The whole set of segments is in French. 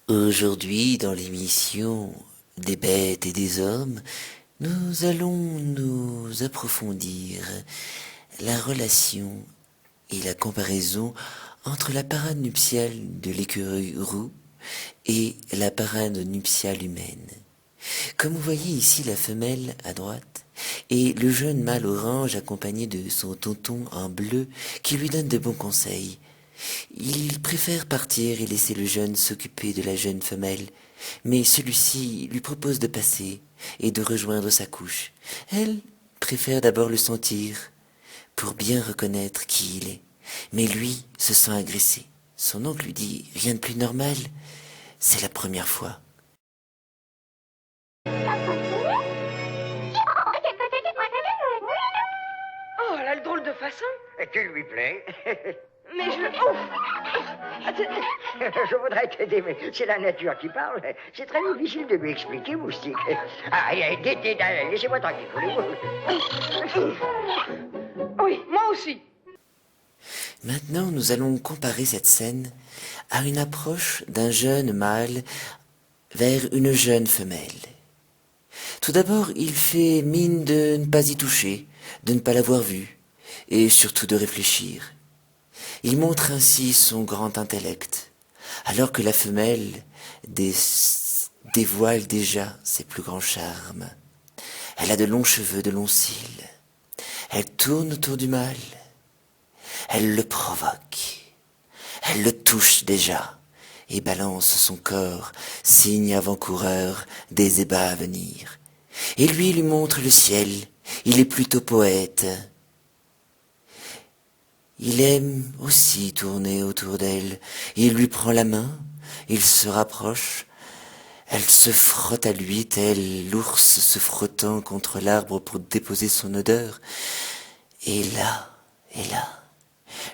Aujourd'hui, dans l'émission des bêtes et des hommes, nous allons nous approfondir la relation et la comparaison entre la parade nuptiale de l'écureuil roux et la parade nuptiale humaine. Comme vous voyez ici la femelle à droite et le jeune mâle orange accompagné de son tonton en bleu qui lui donne de bons conseils. Il préfère partir et laisser le jeune s'occuper de la jeune femelle, mais celui-ci lui propose de passer et de rejoindre sa couche. Elle préfère d'abord le sentir pour bien reconnaître qui il est, mais lui se sent agressé. Son oncle lui dit rien de plus normal, c'est la première fois. Oh, elle a le drôle de façon. Et tu lui plais. Mais je... Ouf. Je voudrais t'aider, mais c'est la nature qui parle. C'est très difficile de lui expliquer, moustique. Ah, laissez-moi tranquille, voulez-vous. Oui, moi aussi. Maintenant, nous allons comparer cette scène à une approche d'un jeune mâle vers une jeune femelle. Tout d'abord, il fait mine de ne pas y toucher, de ne pas l'avoir vue, et surtout de réfléchir. Il montre ainsi son grand intellect, alors que la femelle dévoile déjà ses plus grands charmes. Elle a de longs cheveux, de longs cils. Elle tourne autour du mâle. Elle le provoque. Elle le touche déjà et balance son corps, signe avant-coureur des ébats à venir. Et lui montre le ciel. Il est plutôt poète. Il aime aussi tourner autour d'elle. Il lui prend la main, il se rapproche. Elle se frotte à lui, tel l'ours se frottant contre l'arbre pour déposer son odeur. Et là,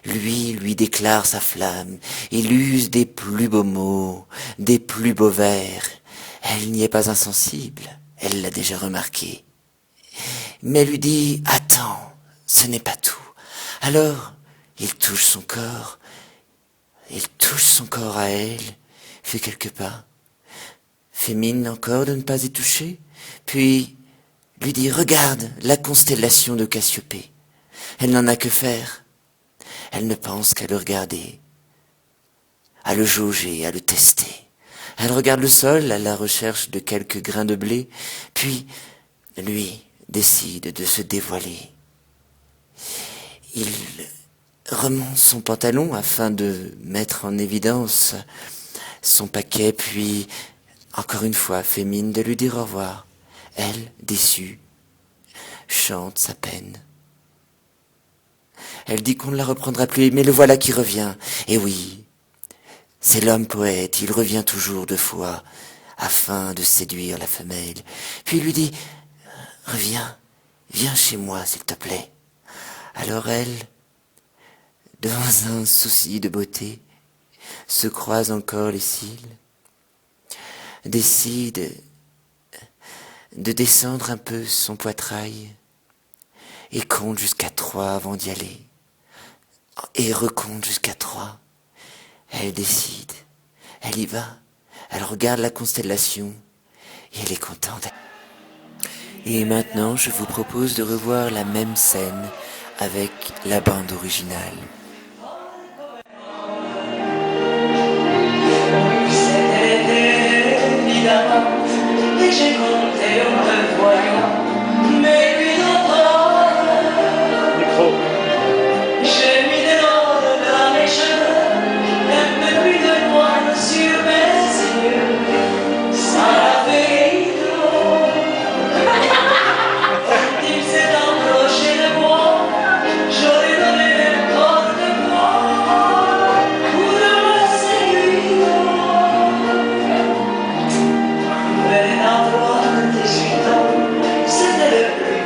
lui déclare sa flamme. Il use des plus beaux mots, des plus beaux vers. Elle n'y est pas insensible, elle l'a déjà remarqué. Mais elle lui dit « Attends, ce n'est pas tout. » Alors, il touche son corps à elle, fait quelques pas, fait mine encore de ne pas y toucher, puis lui dit « Regarde la constellation de Cassiopée. » Elle n'en a que faire. Elle ne pense qu'à le regarder, à le jauger, à le tester. Elle regarde le sol à la recherche de quelques grains de blé, puis lui décide de se dévoiler. Il remonte son pantalon afin de mettre en évidence son paquet, puis, encore une fois, fait mine de lui dire au revoir. Elle, déçue, chante sa peine. Elle dit qu'on ne la reprendra plus, mais le voilà qui revient. Et oui, c'est l'homme poète, il revient toujours deux fois, afin de séduire la femelle. Puis il lui dit, reviens, viens chez moi, s'il te plaît. Alors elle, dans un souci de beauté, se croise encore les cils, décide de descendre un peu son poitrail, et compte jusqu'à 3 avant d'y aller. Et recompte jusqu'à 3. Elle décide. Elle y va. Elle regarde la constellation. Et elle est contente. Et maintenant, je vous propose de revoir la même scène avec la bande originale. C'était évidemment, et j'ai compté en te voyant, mais lui j'ai mis des notes dans mes cheveux, un peu plus de noir sur mes yeux, ça l'a fait trop. Quand il s'est approché de moi, j'aurais donné n'importe quoi pour me séduire. Mais à 18 ans, c'était le plus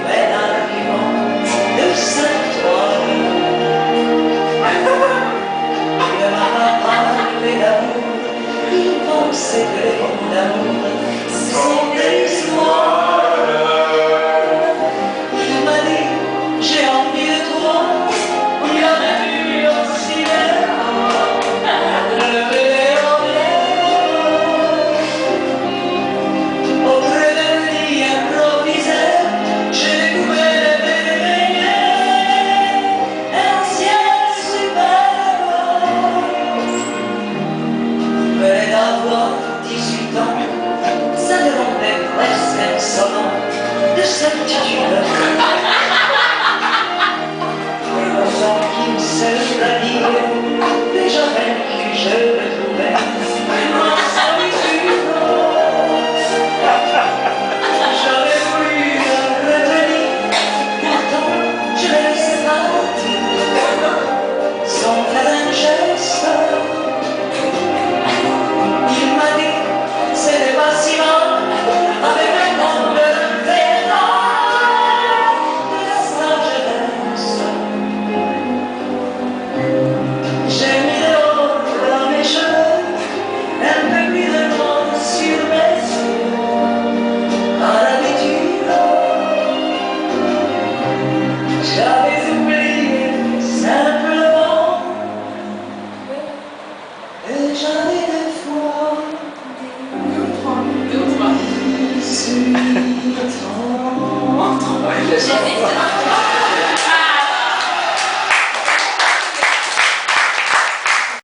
J'avais